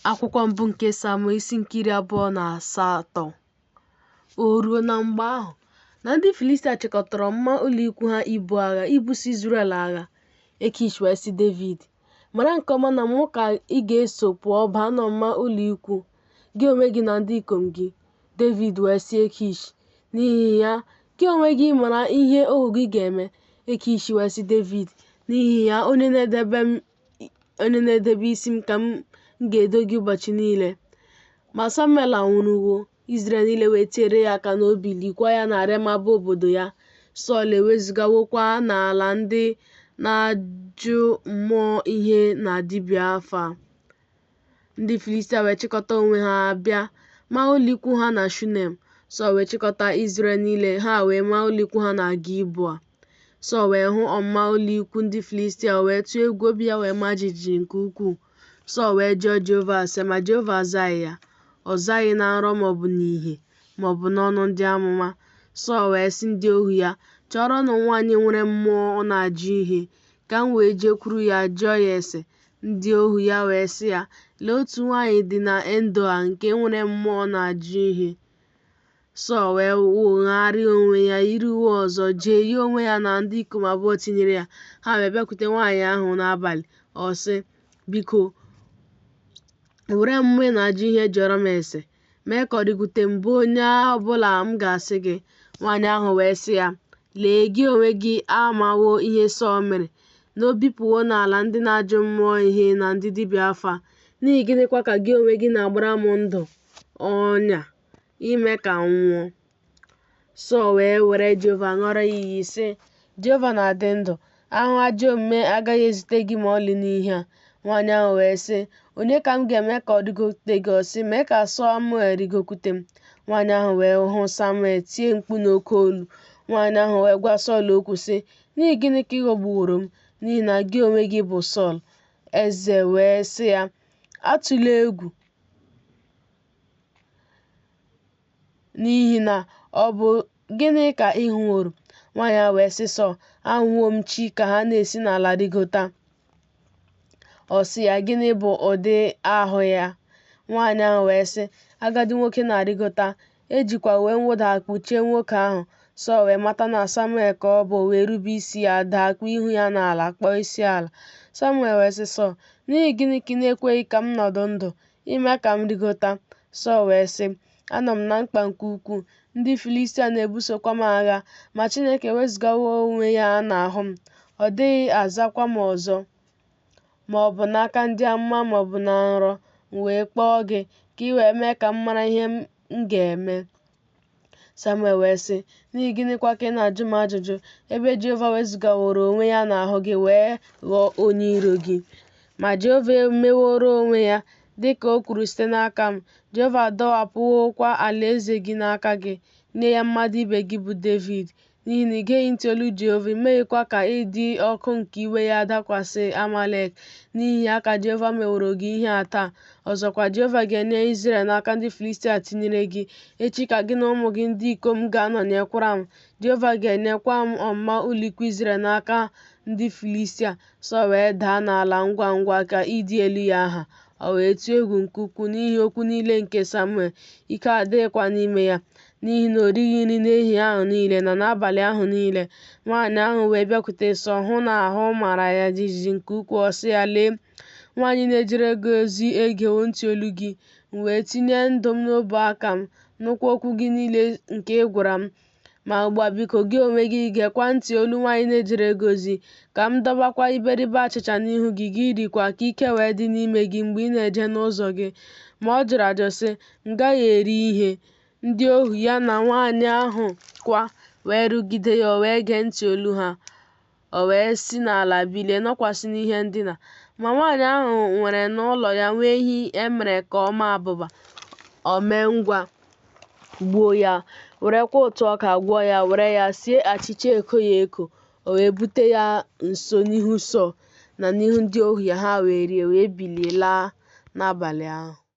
Akwụkwọ mbụ nke Samuel isi nke 28. O ruo na mgbe ahụ, na ndị Filistia chịkọtara mma ụlọikwu ha ibu agha ibuso Izrel agha. Akish wee sị Devid, mara nke ọma na mụ ka ị ga-eso pụọ baa na mma ụlọikwu, gị onwe gị na ndị ikom gị. Devid wee sị Akish, n'ihi ya, gị onwe gị mara ihe ohu gị ga-eme. Akish wee sị Devid, n'ihi ya, onye na-edebe isi m ka m ga-edo gị ụbọchị niile. Ma Samuel anwụrụwo. Izrel niile wee tiere ya aka n'obi, likwa ya na Rema bụ obodo ya. Sọl ewezugawokwa n'ala ndị na-ajụ mmụọ ihe na dibịa afa. Ndị Filistia wee chịkọta onwe ha bịa maa ụlọikwu ha na Shunem. Sọl wee chịkọta Izrel niile, ha wee maa ụlọikwu ha na Gilboa. Sọl wee hụ ọmụma ụlọikwu ndị Filistia, wee tụọ egwu, obi ya wee maa jijiji nke ukwuu. Sọl wee jụọ Jehova ase, ma Jehova azaghị ya. Ọ zaghị na nrọ maọbụ n'ìhè maọbụ n'ọnụ ndị amụma. Sọl wee sị ndị ohu ya, chọrọnụ nwaanyị nwere mmụọ ọ na-ajụ ihe, ka m wee jekwuru ya jụọ ya ese. Ndị ohu ya wee sị ya, lee, otu nwaanyị dị na Endoa nke nwere mmụọ ọ na-ajụ ihe. Sọl wee wogharịa onwe ya, yiri uwe ọzọ, jee yie onwe ya na ndị ikom abụọ tinyere ya. Ha wee bịakwute nwaanyị ahụ n'abalị. Ọ sị, biko, were mmụọ ị na-ajụ ihe jụọrọ m ese, mee ka ọ dịkwute m bụ onye ọbụla m ga-asị gị. Nwaanyị ahụ wee sị ya, lee, gị onwe gị amawo ihe Sọl mere, na o bipụwo n'ala ndị na-ajụ mmụọ ihe na ndị dibịa afa. N'ihi gịnịkwa ka gị onwe gị na-agbara m ndụ ọnya ime ka m nwụọ? Sọl wee were Jehova ṅụọrọ ya iyi sị, Jehova na-adị ndụ, ahụ ajọ omume agaghị ezute gị ma ọlị n'ihe a. Nwaanyị ahụ wee sị, onye ka m ga-eme ka ọ rigokwute gị? Ọ sị, mee ka Samuel rigokwute m. Nwaanyị ahụ wee hụ Samuel, tie mkpu n'oke olu. Nwaanyị ahụ wee gwa Sọl okwu sị, n'ihi gịnị ka ị ghọgbuworo m? N'ihi na gị onwe gị bụ Sọl. Eze wee sị ya, atụla egwu, n'ihi na ọ bụ gịnị ka ị hụworo? Nwaanyị ahụ wee sị Sọl, ahụwo m chi ka ha na-esi n'ala rigota. Ọ sị ya, gịnị bụ ụdị ahụ ya? Nwaanyị ahụ wee sị, agadi nwoke na-arịgota. Ejikwa uwe mwụda kpuchie nwoke ahụ. Sọl wee mata na Samuel ka ọ bụ, wee rube isi ya, daa kpuo ihu ya n'ala, kpọọ isi ala. Samuel wee sị Sọl, n'ihi gịnị ka ị na-ekweghị ka m nọdụ ndụ, ime ka m rigota? Sọl wee sị, anọ m na mkpa nke ukwuu, ndị Filistia na-ebusokwa m agha, ma Chineke wezụgawo onwe ya n'ahụ m. Ọ dịghị azakwa m ọzọ, ma ọ bụ n'aka ndị amụma ma ọ bụ na nrọ. M wee kpọọ gị ka ị wee mee ka m mara ihe m ga-eme. Samuel wee sị, n'ihi gịnịkwa ka ị na-ajụ m ajụjụ, ebe Jehova wezụgaworo onwe ya n'ahụ gị wee ghọọ onye iro gị? Ma Jehova emeworo onwe ya dị ka o kwuru site n'aka m. Jehova adọwapụwokwa alaeze gị n'aka gị, nye ya mmadụ ibe gị bụ Devid. N'ihi na ị geghị ntị olu Jehova, imeghịkwa ka ịdị ọkụ nke iwe ya dakwasị Amalek. N'ihi ya ka Jehova meworo gị ihe a taa. Ọzọkwa, Jehova ga-enye Izrel n'aka ndị Filistia tinyere gị. Echi ka gị na ụmụ gị ndị ikom ga-anọnyekwara m. Jehova ga-enyekwa m ọmụma ụlọikwu Izrel n'aka ndị Filistia. Sọl wee daa n'ala ngwa ngwa ka ịdị elu ya aha. O wee tụọ egwu nke ukwuu n'ihi okwu niile nke Samuel. Ike adịghịkwa n'ime ya, n'ihi na o righị nri n'ehihie ahụ niile na n'abalị ahụ niile. Nwaanyị ahụ wee bịakwute Sọl, hụ na ahụ mara ya jijiji nke ukwuu. Ọ sị ya, lee, nwaanyị na-ejere gị ozi egewo ntị olu gị. M wee tinye ndụ m n'ọbụ aka m, nụkwa okwu gị niile nke ị gwara m. Ma ugbu a, biko, gị onwe gị gekwa ntị olu nwaanyị na-ejere gị ozi, ka m dọbakwa iberibe achịcha n'ihu gị, gị rikwa, ka ike wee dị n'ime gị mgbe ị na-eje n'ụzọ gị. Ma ọ jụrụ ajụ sị, m gaghị eri ihe. Ndị ohu ya na nwaanyị ahụ kwa wee rugide ya, o wee gee ntị olu ha. O wee si n'ala bilie, nọkwasị n'ihe ndina. Ma nwaanyị ahụ nwere n'ụlọ ya nwee ehi emere ka ọ maa abụba. O mee ngwa gbuo ya, werekwa ụtụ ọka gwọọ ya, were ya sie achịcha ekoghị eko. O wee bute ya nso n'ihu Sọl na n'ihu ndị ohu ya. Ha wee rie, wee bilie laa n'abalị ahụ.